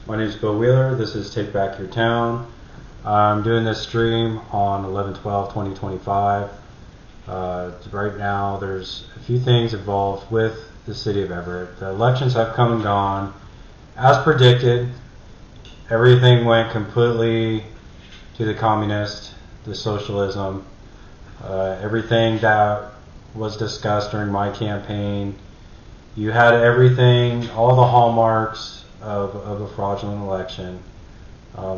My name is Bill Wheeler. This is Take Back Your Town. I'm doing this stream on 11/12/2025. Right now, there's a few things involved with the city of Everett. The elections have come and gone. As predicted, everything went completely to the communist, the socialism. Everything that was discussed during my campaign, you had everything, all the hallmarks of a fraudulent election.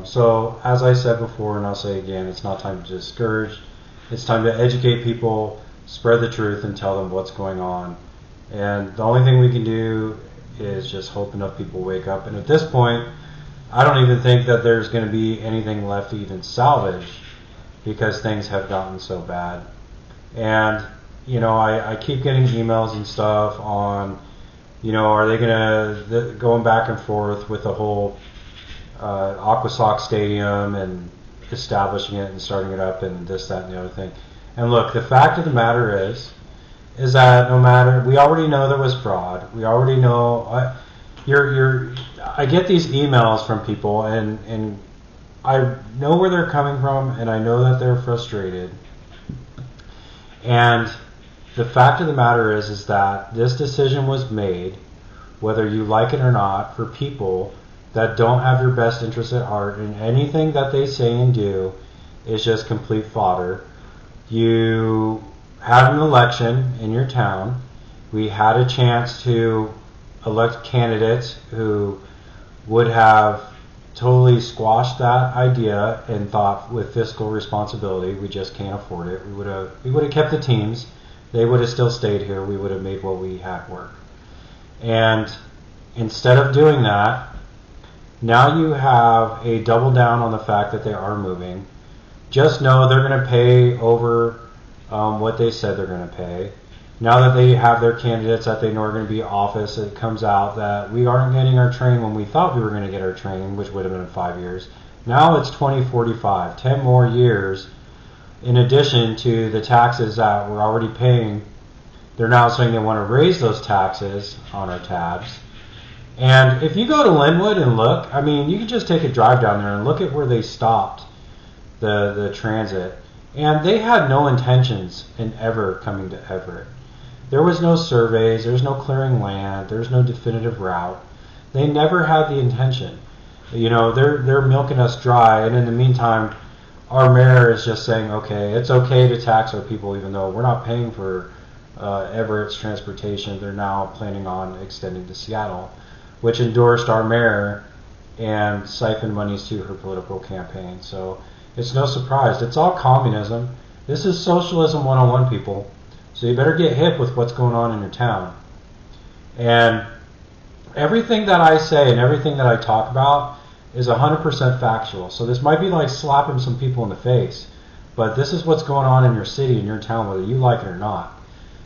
So as I said before, and I'll say again, it's not time to discourage. It's time to educate people, spread the truth, and tell them what's going on. And the only thing we can do is just hope enough people wake up. And at this point, I don't even think that there's going to be anything left to even salvage because things have gotten so bad. And, you know, I keep getting emails and stuff on, you know, are they going to, going back and forth with the whole Aquasox Stadium and establishing it and starting it up and this, that, and the other thing. And look, the fact of the matter is that no matter, we already know there was fraud. We already know, I get these emails from people and I know where they're coming from and I know that they're frustrated. And the fact of the matter is that this decision was made, whether you like it or not, for people that don't have your best interest at heart, and anything that they say and do is just complete fodder. You had an election in your town. We had a chance to elect candidates who would have totally squashed that idea and thought with fiscal responsibility, we just can't afford it. We would have kept the teams. They would have still stayed here. We would have made what we had work. And instead of doing that, now you have a double down on the fact that they are moving. Just know they're going to pay over what they said they're going to pay. Now that they have their candidates that they know are going to be office, it comes out that we aren't getting our train when we thought we were going to get our train, which would have been in 5 years. Now it's 2045, 10 more years. In addition to the taxes that we're already paying, they're now saying they want to raise those taxes on our tabs. And if you go to Linwood and look, I mean, you can just take a drive down there and look at where they stopped the transit. And they had no intentions in ever coming to Everett. There was no surveys, there's no clearing land, there's no definitive route. They never had the intention. You know, they're milking us dry, and in the meantime, our mayor is just saying, okay, it's okay to tax our people even though we're not paying for Everett's transportation. They're now planning on extending to Seattle, which endorsed our mayor and siphoned monies to her political campaign. So it's no surprise. It's all communism. This is socialism 101, people. So you better get hip with what's going on in your town. And everything that I say and everything that I talk about is 100% factual. So this might be like slapping some people in the face, but this is what's going on in your city, in your town, whether you like it or not.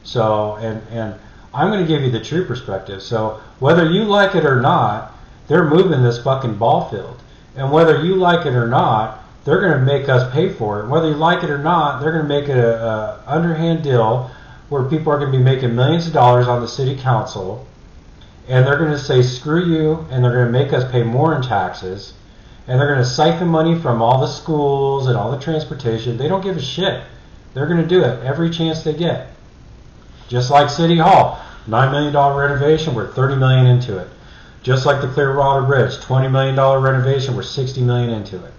So, and I'm going to give you the true perspective. So whether you like it or not, they're moving this fucking ball field. And whether you like it or not, they're going to make us pay for it. Whether you like it or not, they're going to make it a underhand deal where people are going to be making millions of dollars on the city council, and they're going to say screw you, and they're going to make us pay more in taxes, and they're going to siphon money from all the schools and all the transportation. They don't give a shit. They're going to do it every chance they get. Just like City Hall, $9 million renovation, we're $30 million into it. Just like the Clearwater Bridge, $20 million renovation, we're $60 million into it.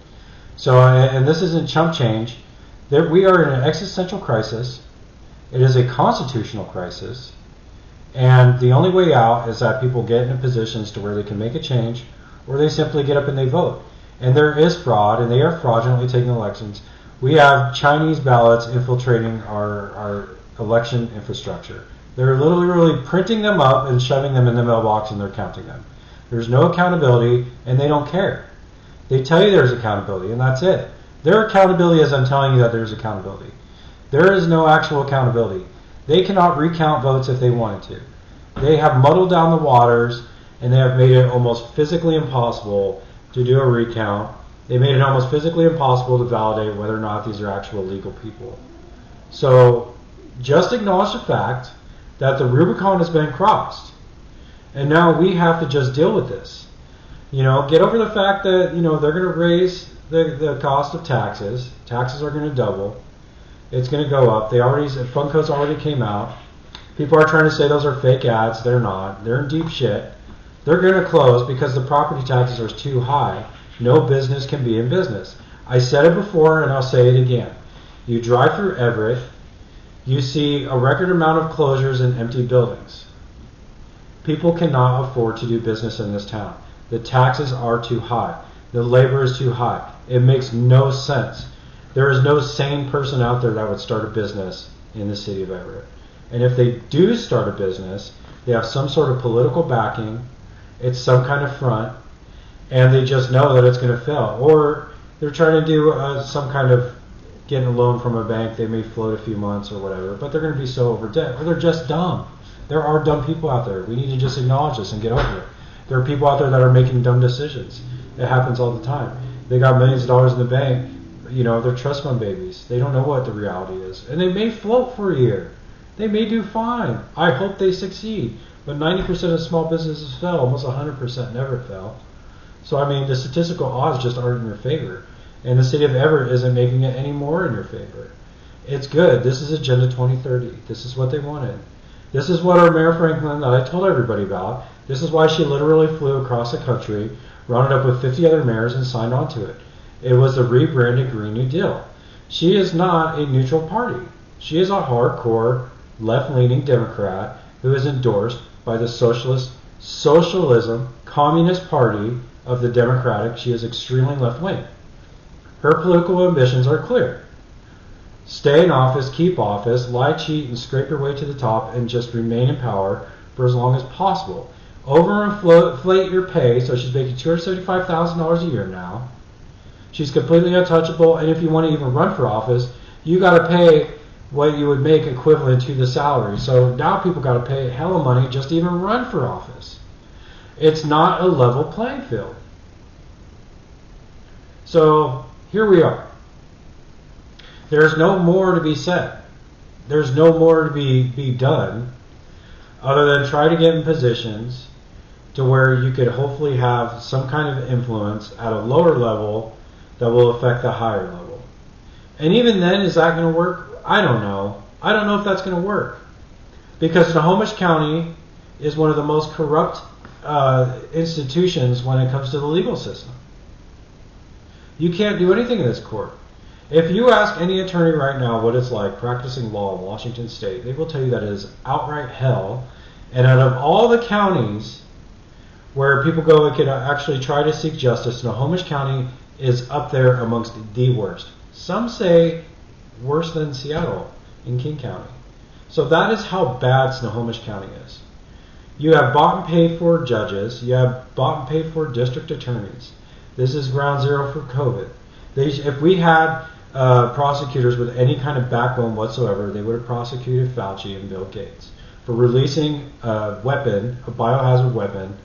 So, and this isn't chump change. We are in an existential crisis. It is a constitutional crisis. And the only way out is that people get into positions to where they can make a change, or they simply get up and they vote. And there is fraud, and they are fraudulently taking elections. We have Chinese ballots infiltrating our election infrastructure. They're literally printing them up and shoving them in the mailbox, and they're counting them. There's no accountability, and they don't care. They tell you there's accountability, and that's it. Their accountability is I'm telling you that there's accountability. There is no actual accountability. They cannot recount votes if they wanted to. They have muddled down the waters, and they have made it almost physically impossible to do a recount. They made it almost physically impossible to validate whether or not these are actual legal people. So just acknowledge the fact that the Rubicon has been crossed. And now we have to just deal with this. Get over the fact that, they're going to raise the cost of taxes. Taxes are going to double. It's going to go up. Funko's already came out. People are trying to say those are fake ads. They're not. They're in deep shit. They're going to close because the property taxes are too high. No business can be in business. I said it before and I'll say it again. You drive through Everett, you see a record amount of closures and empty buildings. People cannot afford to do business in this town. The taxes are too high. The labor is too high. It makes no sense. There is no sane person out there that would start a business in the city of Everett. And if they do start a business, they have some sort of political backing, it's some kind of front, and they just know that it's going to fail. Or they're trying to do some kind of getting a loan from a bank. They may float a few months or whatever, but they're going to be so over debt. Or they're just dumb. There are dumb people out there. We need to just acknowledge this and get over it. There are people out there that are making dumb decisions. It happens all the time. They got millions of dollars in the bank. They're trust fund babies. They don't know what the reality is. And they may float for a year. They may do fine. I hope they succeed. But 90% of small businesses fail. Almost 100% never fail. So, the statistical odds just aren't in your favor. And the city of Everett isn't making it any more in your favor. It's good. This is Agenda 2030. This is what they wanted. This is what our Mayor Franklin, that I told everybody about, this is why she literally flew across the country, rounded up with 50 other mayors, and signed on to it. It was the rebranded Green New Deal. She is not a neutral party. She is a hardcore, left-leaning Democrat who is endorsed by the socialism, communist party of the Democratic. She is extremely left-wing. Her political ambitions are clear. Stay in office, keep office, lie, cheat, and scrape your way to the top, and just remain in power for as long as possible. Overinflate your pay, so she's making $275,000 a year now. She's completely untouchable, and if you want to even run for office, you got to pay what you would make equivalent to the salary. So now people got to pay hella money just to even run for office. It's not a level playing field. So here we are. There's no more to be said. There's no more to be done other than try to get in positions to where you could hopefully have some kind of influence at a lower level that will affect the higher level. And even then, is that going to work? I don't know. I don't know if that's going to work. Because Snohomish County is one of the most corrupt institutions when it comes to the legal system. You can't do anything in this court. If you ask any attorney right now what it's like practicing law in Washington State, they will tell you that it is outright hell. And out of all the counties where people go and can actually try to seek justice, Snohomish County is up there amongst the worst. Some say worse than Seattle in King County. So that is how bad Snohomish County is. You have bought and paid for judges. You have bought and paid for district attorneys. This is ground zero for COVID. If we had prosecutors with any kind of backbone whatsoever, they would have prosecuted Fauci and Bill Gates for releasing a weapon, a biohazard weapon,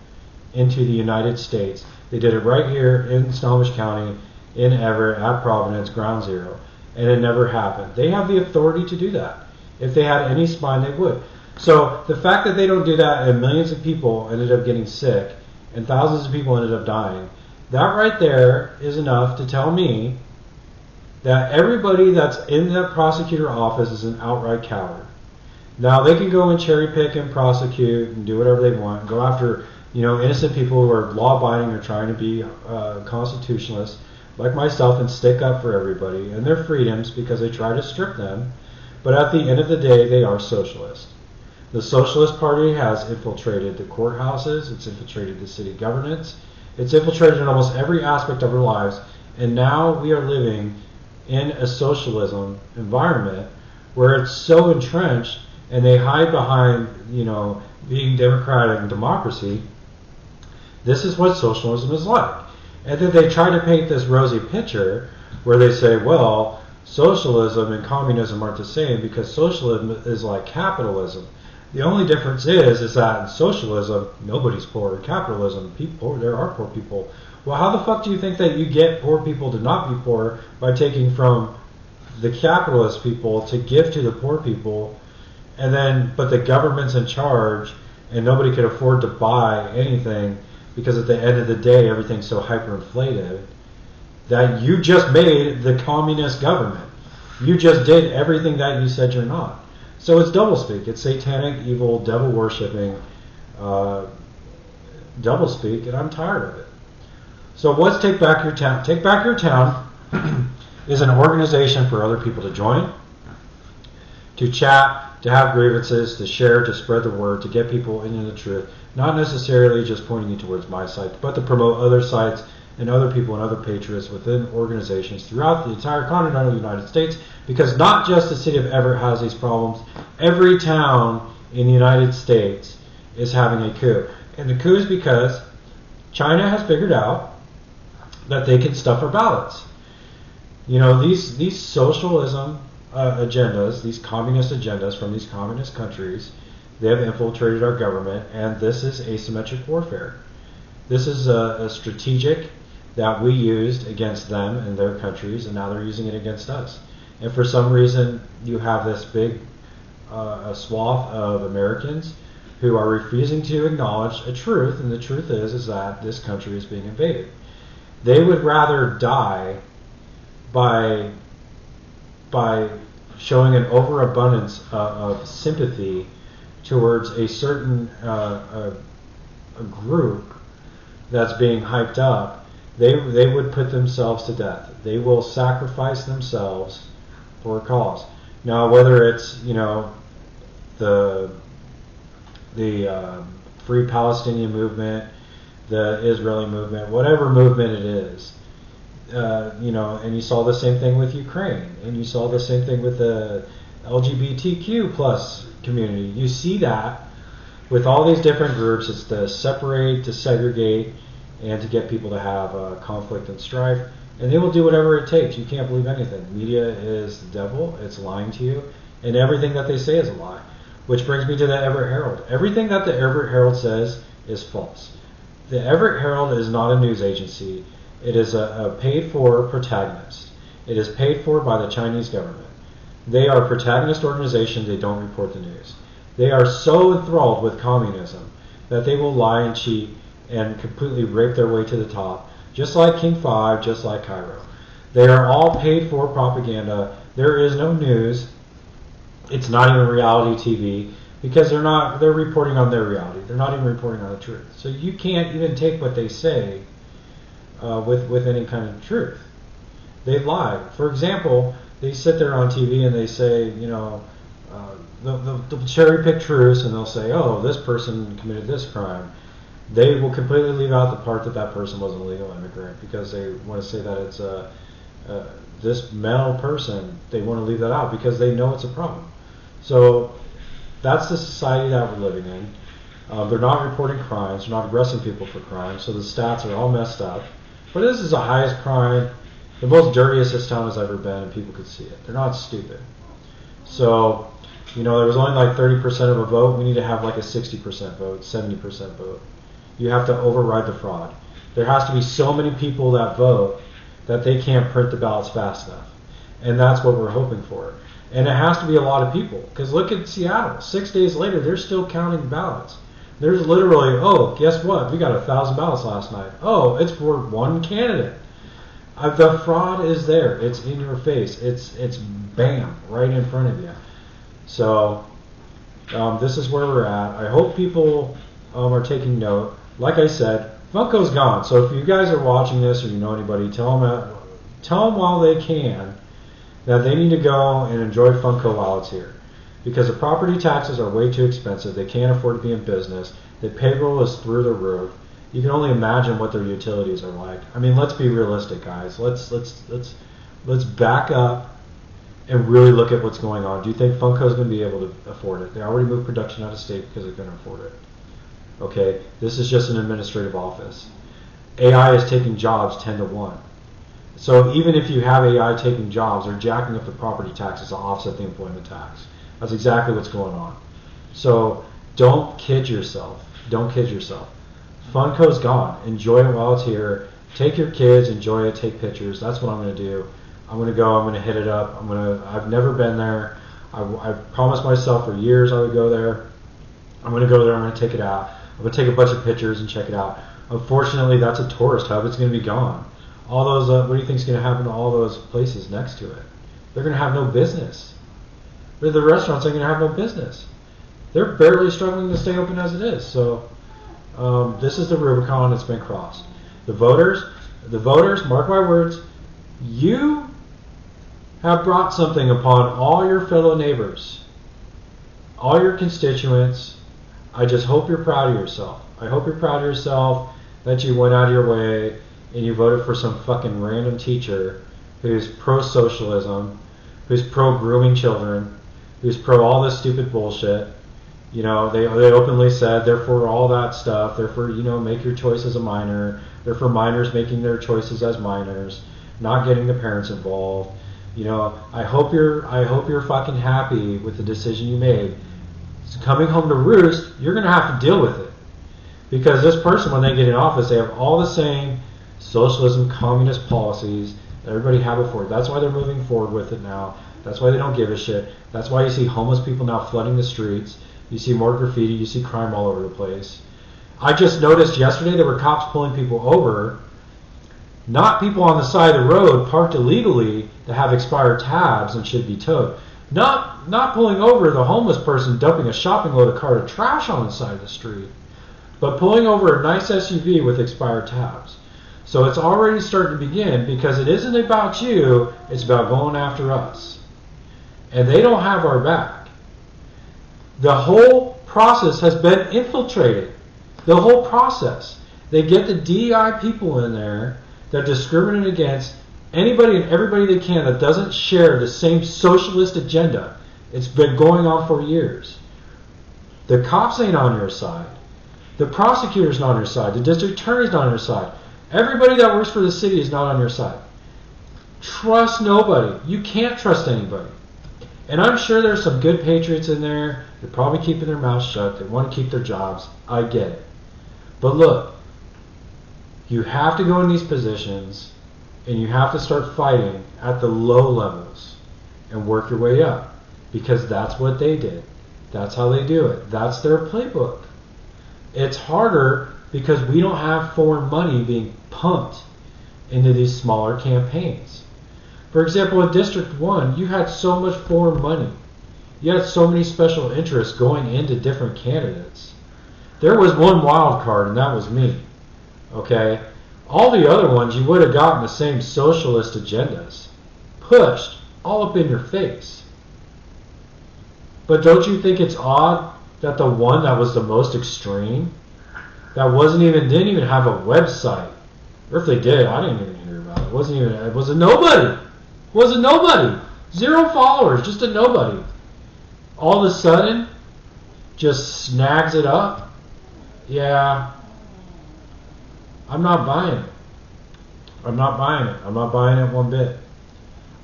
into the United States. They did it right here in Snohomish County, in Everett, at Providence, ground zero. And it never happened. They have the authority to do that. If they had any spine, they would. So the fact that they don't do that and millions of people ended up getting sick and thousands of people ended up dying, that right there is enough to tell me that everybody that's in that prosecutor office is an outright coward. Now they can go and cherry pick and prosecute and do whatever they want, go after innocent people who are law-abiding or trying to be constitutionalists like myself and stick up for everybody and their freedoms because they try to strip them. But at the end of the day, they are socialists. The Socialist Party has infiltrated the courthouses, it's infiltrated the city governance, it's infiltrated in almost every aspect of our lives, and now we are living in a socialism environment where it's so entrenched and they hide behind, being democratic and democracy. This is what socialism is like. And then they try to paint this rosy picture where they say, well, socialism and communism aren't the same because socialism is like capitalism. The only difference is that in socialism, nobody's poor. In capitalism, there are poor people. Well, how the fuck do you think that you get poor people to not be poor by taking from the capitalist people to give to the poor people, but the government's in charge and nobody can afford to buy anything because at the end of the day, everything's so hyperinflated that you just made the communist government. You just did everything that you said you're not. So it's doublespeak. It's satanic, evil, devil-worshipping doublespeak, and I'm tired of it. So what's Take Back Your Town? Take Back Your Town is an organization for other people to join, to chat, to have grievances, to share, to spread the word, to get people into the truth. Not necessarily just pointing you towards my site, but to promote other sites and other people and other patriots within organizations throughout the entire continental United States, because not just the city of Everett has these problems. Every town in the United States is having a coup. And the coup is because China has figured out that they can stuff our ballots. You know, these socialism agendas, these communist agendas from these communist countries, they have infiltrated our government, and this is asymmetric warfare. This is a strategic that we used against them and their countries, and now they're using it against us. And for some reason, you have this big a swath of Americans who are refusing to acknowledge a truth, and the truth is that this country is being invaded. They would rather die by showing an overabundance of sympathy towards a certain a group that's being hyped up. They would put themselves to death. They will sacrifice themselves for a cause. Now, whether it's, you know, the Free Palestinian movement, the Israeli movement, whatever movement it is, you know, and you saw the same thing with Ukraine, and you saw the same thing with the LGBTQ plus community. You see that with all these different groups. It's to separate, to segregate, and to get people to have conflict and strife. And they will do whatever it takes. You can't believe anything. Media is the devil. It's lying to you. And everything that they say is a lie. Which brings me to the Everett Herald. Everything that the Everett Herald says is false. The Everett Herald is not a news agency. It is a paid-for protagonist. It is paid for by the Chinese government. They are a protagonist organization. They don't report the news. They are so enthralled with communism that they will lie and cheat and completely rape their way to the top, just like King 5, just like Cairo. They are all paid for propaganda. There is no news. It's not even reality TV, because they're reporting on their reality. They're not even reporting on the truth. So you can't even take what they say with any kind of truth. They lie. For example, they sit there on TV and they say, you know, they'll cherry pick truths, and they'll say, oh, this person committed this crime. They will completely leave out the part that that person was an illegal immigrant, because they want to say that it's this male person. They want to leave that out because they know it's a problem. So that's the society that we're living in. They're not reporting crimes. They're not arresting people for crimes. So the stats are all messed up. But this is the highest crime, the most dirtiest this town has ever been, and people could see it. They're not stupid. So, you know, there was only like 30% of a vote. We need to have like a 60% vote, 70% vote. You have to override the fraud. There has to be so many people that vote that they can't print the ballots fast enough. And that's what we're hoping for. And it has to be a lot of people. Because look at Seattle. 6 days later, they're still counting ballots. There's literally, oh, guess what? We got 1,000 ballots last night. Oh, it's for one candidate. The fraud is there. It's in your face. It's bam, right in front of you. So this is where we're at. I hope people are taking note. Like I said, Funko's gone. So if you guys are watching this, or you know anybody, tell them while they can that they need to go and enjoy Funko while it's here. Because the property taxes are way too expensive. They can't afford to be in business. The payroll is through the roof. You can only imagine what their utilities are like. I mean, let's be realistic, guys. Let's back up and really look at what's going on. Do you think Funko's going to be able to afford it? They already moved production out of state because they couldn't afford it. Okay, this is just an administrative office. AI is taking jobs 10 to 1. So even if you have AI taking jobs, they're jacking up the property taxes to offset the employment tax. That's exactly what's going on. So don't kid yourself. Don't kid yourself. Funko's gone. Enjoy it while it's here. Take your kids, enjoy it, take pictures. That's what I'm going to do. I'm going to go, I'm going to hit it up. I've never been there. I promised myself for years I would go there. I'm going to go there, I'm going to take it out. I'm going to take a bunch of pictures and check it out. Unfortunately, that's a tourist hub. It's going to be gone. All those, what do you think is going to happen to all those places next to it? They're going to have no business. The restaurants are going to have no business. They're barely struggling to stay open as it is. So this is the Rubicon that's been crossed. The voters, mark my words, you have brought something upon all your fellow neighbors, all your constituents. I just hope you're proud of yourself. I hope you're proud of yourself that you went out of your way and you voted for some fucking random teacher who's pro-socialism, who's pro-grooming children, who's pro all this stupid bullshit. You know, they openly said they're for all that stuff. They're for, you know, make your choice as a minor. They're for minors making their choices as minors, not getting the parents involved. You know, I hope you're fucking happy with the decision you made. So coming home to roost, you're going to have to deal with it. Because this person, when they get in office, they have all the same socialism, communist policies that everybody had before. That's why they're moving forward with it now. That's why they don't give a shit. That's why you see homeless people now flooding the streets. You see more graffiti. You see crime all over the place. I just noticed yesterday there were cops pulling people over, not people on the side of the road parked illegally that have expired tabs and should be towed. Not pulling over the homeless person dumping a shopping load of cart of trash on the side of the street, but pulling over a nice SUV with expired tabs. So it's already starting to begin, because it isn't about you, it's about going after us. And they don't have our back. The whole process has been infiltrated. The whole process. They get the DEI people in there that discriminate against anybody and everybody they can that doesn't share the same socialist agenda. It's been going on for years. The cops ain't on your side. The prosecutor's not on your side. The district attorney's not on your side. Everybody that works for the city is not on your side. Trust nobody. You can't trust anybody. And I'm sure there's some good patriots in there. They're probably keeping their mouths shut. They want to keep their jobs. I get it. But look, you have to go in these positions and you have to start fighting at the low levels and work your way up, because that's what they did. That's how they do it. That's their playbook. It's harder because we don't have foreign money being pumped into these smaller campaigns. For example, in District 1, you had so much foreign money. You had so many special interests going into different candidates. There was one wild card, and that was me. Okay? All the other ones, you would have gotten the same socialist agendas pushed all up in your face. But don't you think it's odd that the one that was the most extreme, that didn't even have a website, or if they did, I didn't even hear about it. It was a nobody. It was a nobody. 0 followers, just a nobody. All of a sudden, just snags it up. Yeah, I'm not buying it. I'm not buying it. I'm not buying it one bit.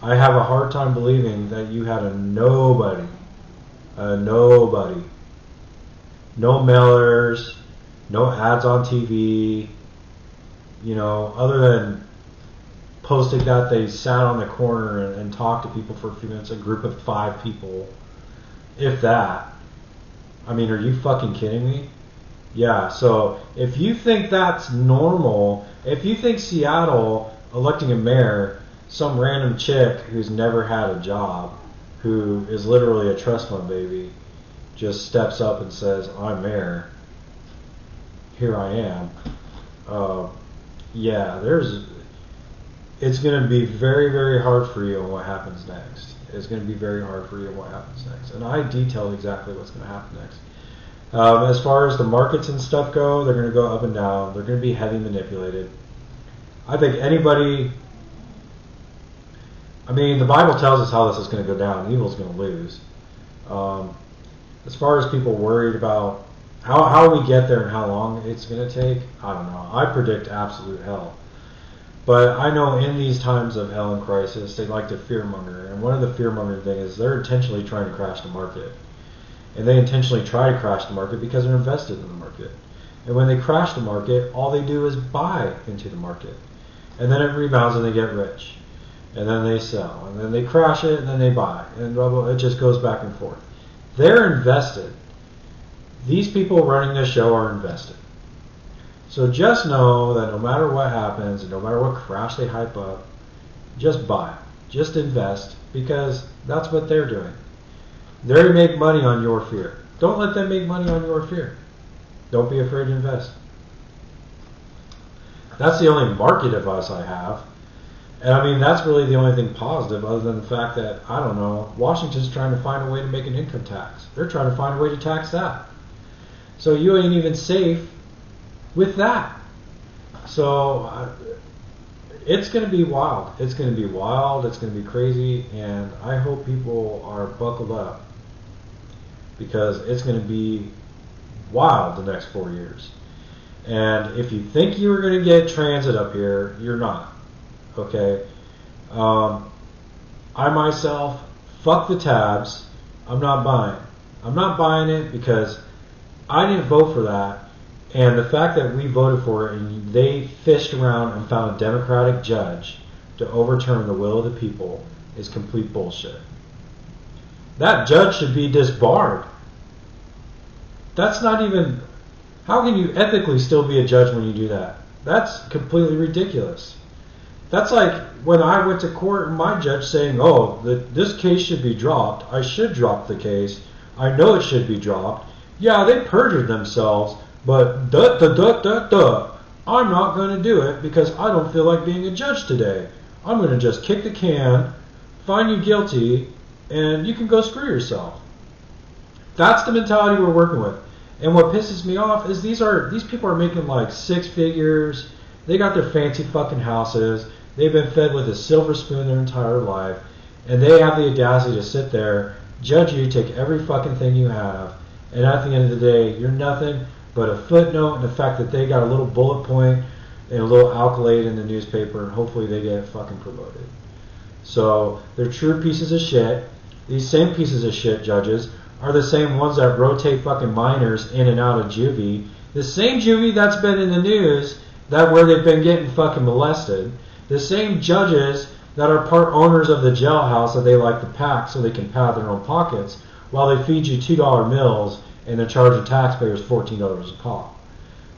I have a hard time believing that you had a nobody. A nobody. No mailers, no ads on TV, you know, other than posting that they sat on the corner and talked to people for a few minutes, a group of 5 people, if that. I mean, are you fucking kidding me? Yeah, so if you think that's normal, if you think Seattle electing a mayor, some random chick who's never had a job, who is literally a trust fund baby, just steps up and says, I'm mayor, here I am. Yeah, it's going to be very, very hard for you on what happens next. It's going to be very hard for you on what happens next. And I detailed exactly what's going to happen next. As far as the markets and stuff go, they're going to go up and down. They're going to be heavy manipulated. I think anybody... I mean, the Bible tells us how this is going to go down. Evil's going to lose. As far as people worried about how we get there and how long it's going to take, I don't know. I predict absolute hell. But I know in these times of hell and crisis, they like to fearmonger. And one of the fearmongering things is they're intentionally trying to crash the market. And they intentionally try to crash the market because they're invested in the market. And when they crash the market, all they do is buy into the market. And then it rebounds and they get rich. And then they sell. And then they crash it and then they buy. And blah, blah, it just goes back and forth. They're invested. These people running this show are invested. So just know that no matter what happens and no matter what crash they hype up, just buy it. Just invest, because that's what they're doing. They make money on your fear. Don't let them make money on your fear. Don't be afraid to invest. That's the only market advice I have. And I mean, that's really the only thing positive, other than the fact that, I don't know, Washington's trying to find a way to make an income tax. They're trying to find a way to tax that. So you ain't even safe with that. So it's going to be wild. It's going to be wild. It's going to be crazy. And I hope people are buckled up, because it's going to be wild the next 4 years. And if you think you were going to get transit up here, you're not. Okay? I myself, fuck the tabs. I'm not buying. I'm not buying it because I didn't vote for that. And the fact that we voted for it and they fished around and found a Democratic judge to overturn the will of the people is complete bullshit. That judge should be disbarred. That's not even... How can you ethically still be a judge when you do that? That's completely ridiculous. That's like when I went to court and my judge saying, oh, this case should be dropped. I should drop the case. I know it should be dropped. Yeah, they perjured themselves, but I'm not going to do it because I don't feel like being a judge today. I'm going to just kick the can, find you guilty, and you can go screw yourself. That's the mentality we're working with. And what pisses me off is these people are making like 6 figures. They got their fancy fucking houses. They've been fed with a silver spoon their entire life. And they have the audacity to sit there, judge you, take every fucking thing you have. And at the end of the day, you're nothing but a footnote in the fact that they got a little bullet point and a little accolade in the newspaper, and hopefully they get fucking promoted. So they're true pieces of shit. These same pieces of shit judges are the same ones that rotate fucking minors in and out of juvie. The same juvie that's been in the news, that where they've been getting fucking molested. The same judges that are part owners of the jailhouse that they like to pack so they can pad their own pockets, while they feed you $2 meals and they're charging taxpayers $14 a pop.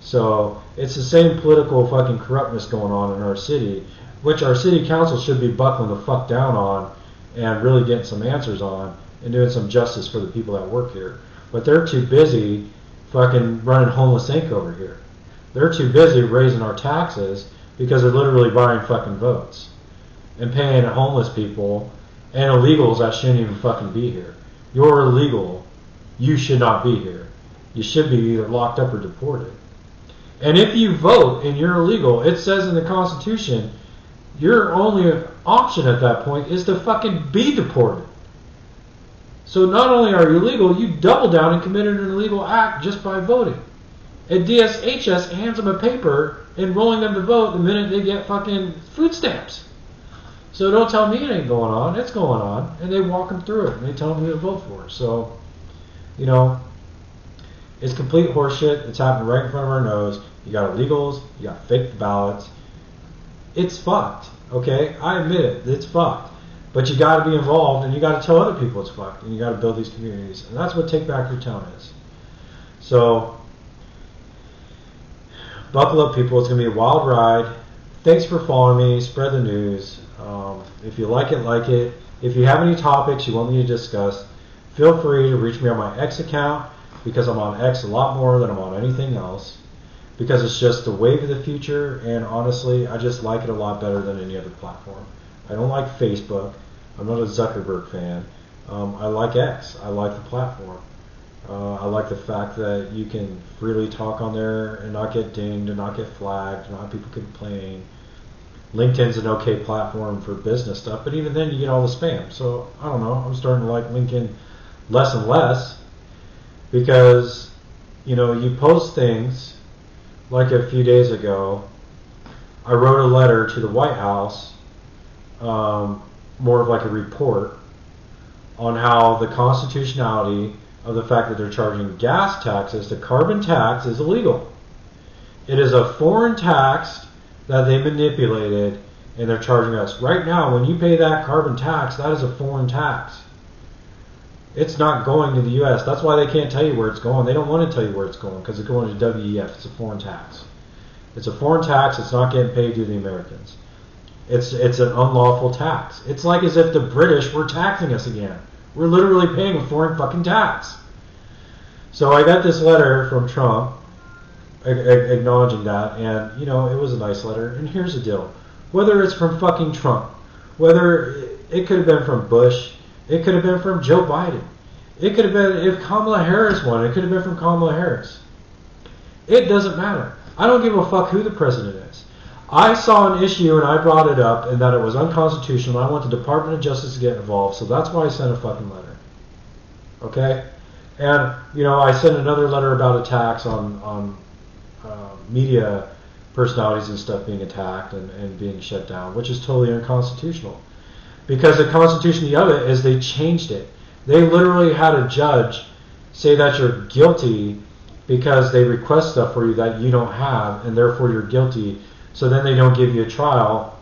So it's the same political fucking corruptness going on in our city, which our city council should be buckling the fuck down on and really getting some answers on and doing some justice for the people that work here. But they're too busy fucking running Homeless Inc. over here. They're too busy raising our taxes because they're literally buying fucking votes and paying homeless people and illegals that shouldn't even fucking be here. You're illegal. You should not be here. You should be either locked up or deported. And if you vote and you're illegal, it says in the Constitution, your only option at that point is to fucking be deported. So not only are you illegal, you double down and committed an illegal act just by voting. And DSHS hands them a paper enrolling them to vote the minute they get fucking food stamps. So don't tell me it ain't going on. It's going on. And they walk them through it. And they tell them who to vote for. So, you know, it's complete horseshit. It's happening right in front of our nose. You got illegals. You got fake ballots. It's fucked. Okay? I admit it. It's fucked. But you got to be involved, and you got to tell other people it's fucked, and you got to build these communities, and that's what Take Back Your Town is. So, buckle up, people. It's gonna be a wild ride. Thanks for following me. Spread the news. If you like it, like it. If you have any topics you want me to discuss, feel free to reach me on my X account, because I'm on X a lot more than I'm on anything else. Because it's just the wave of the future, and honestly, I just like it a lot better than any other platform. I don't like Facebook. I'm not a Zuckerberg fan. I like X. I like the platform. I like the fact that you can freely talk on there and not get dinged and not get flagged, not have people complain. LinkedIn's an okay platform for business stuff, but even then you get all the spam. So, I don't know. I'm starting to like LinkedIn less and less because, you know, you post things. Like a few days ago, I wrote a letter to the White House, more of like a report on how the constitutionality of the fact that they're charging gas taxes, the carbon tax, is illegal. It is a foreign tax that they manipulated, and they're charging us. Right now, when you pay that carbon tax, that is a foreign tax. It's not going to the U.S. That's why they can't tell you where it's going. They don't want to tell you where it's going because it's going to WEF. It's a foreign tax. It's a foreign tax. It's not getting paid to the Americans. It's an unlawful tax. It's like as if the British were taxing us again. We're literally paying a foreign fucking tax. So I got this letter from Trump acknowledging that, and it was a nice letter. And here's the deal: whether it's from fucking Trump, whether it could have been from Bush, it could have been from Joe Biden, it could have been if Kamala Harris won, it could have been from Kamala Harris. It doesn't matter. I don't give a fuck who the president is. I saw an issue and I brought it up, and that it was unconstitutional. I want the Department of Justice to get involved, so that's why I sent a fucking letter. Okay? And, I sent another letter about attacks on media personalities and stuff being attacked and being shut down, which is totally unconstitutional. Because the constitution of it is they changed it. They literally had a judge say that you're guilty because they request stuff for you that you don't have, and therefore you're guilty. So then they don't give you a trial,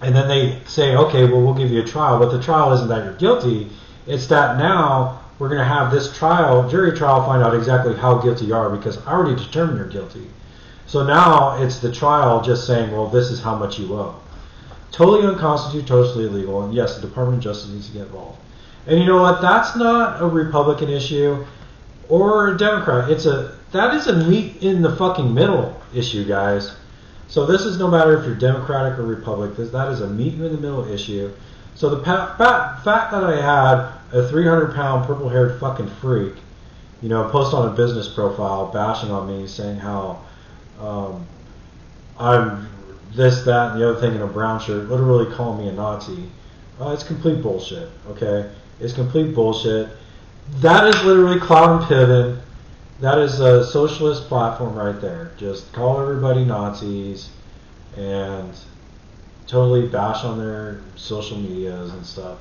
and then they say, okay, well, we'll give you a trial, but the trial isn't that you're guilty. It's that now we're going to have this trial, jury trial, find out exactly how guilty you are, because I already determined you're guilty. So now it's the trial just saying, well, this is how much you owe. Totally unconstitutional, totally illegal, and yes, the Department of Justice needs to get involved. And you know what? That's not a Republican issue or a Democrat. That is a meet in the fucking middle issue, guys. So this is no matter if you're Democratic or Republican. That is a meet in the middle issue. So the fact that I had a 300-pound purple-haired fucking freak, post on a business profile bashing on me, saying how I'm this, that, and the other thing in a brown shirt, literally calling me a Nazi. It's complete bullshit, okay? It's complete bullshit. That is literally cloud and pivot. That is a socialist platform right there. Just call everybody Nazis and totally bash on their social medias and stuff.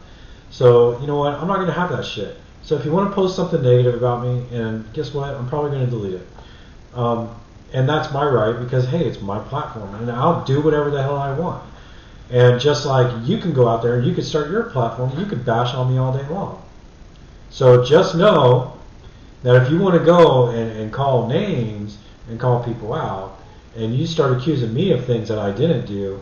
So, you know what? I'm not going to have that shit. So if you want to post something negative about me, and guess what? I'm probably going to delete it. And that's my right, because, hey, it's my platform, and I'll do whatever the hell I want. And just like you can go out there and you can start your platform, you can bash on me all day long. So just know that if you want to go and call names and call people out, and you start accusing me of things that I didn't do,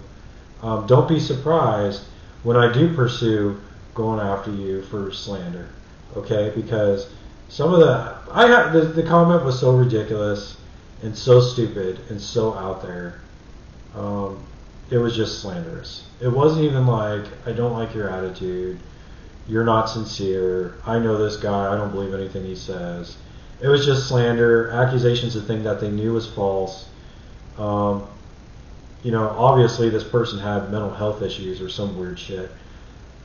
don't be surprised when I do pursue going after you for slander, okay? Because some of the comment was so ridiculous and so stupid and so out there. It was just slanderous. It wasn't even like, I don't like your attitude, you're not sincere, I know this guy, I don't believe anything he says. It was just slander, accusations of things that they knew was false. Obviously this person had mental health issues or some weird shit.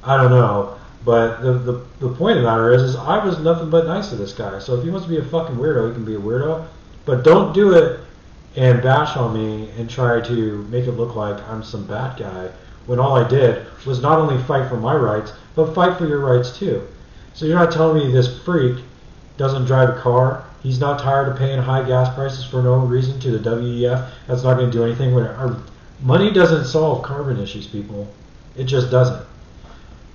I don't know. But the point of the matter is I was nothing but nice to this guy. So if he wants to be a fucking weirdo, he can be a weirdo. But don't do it and bash on me and try to make it look like I'm some bad guy, when all I did was not only fight for my rights, but fight for your rights too. So you're not telling me this freak doesn't drive a car, he's not tired of paying high gas prices for no reason to the WEF, that's not going to do anything. Our money doesn't solve carbon issues, people. It just doesn't.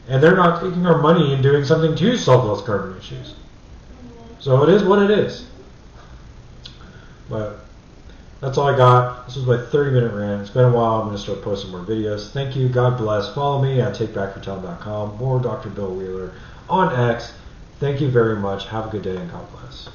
And they're not taking our money and doing something to solve those carbon issues. So it is what it is. But that's all I got. This was my 30-minute rant. It's been a while. I'm going to start posting more videos. Thank you. God bless. Follow me at takebackyourtime.com or Dr. Bill Wheeler on X. Thank you very much. Have a good day and God bless.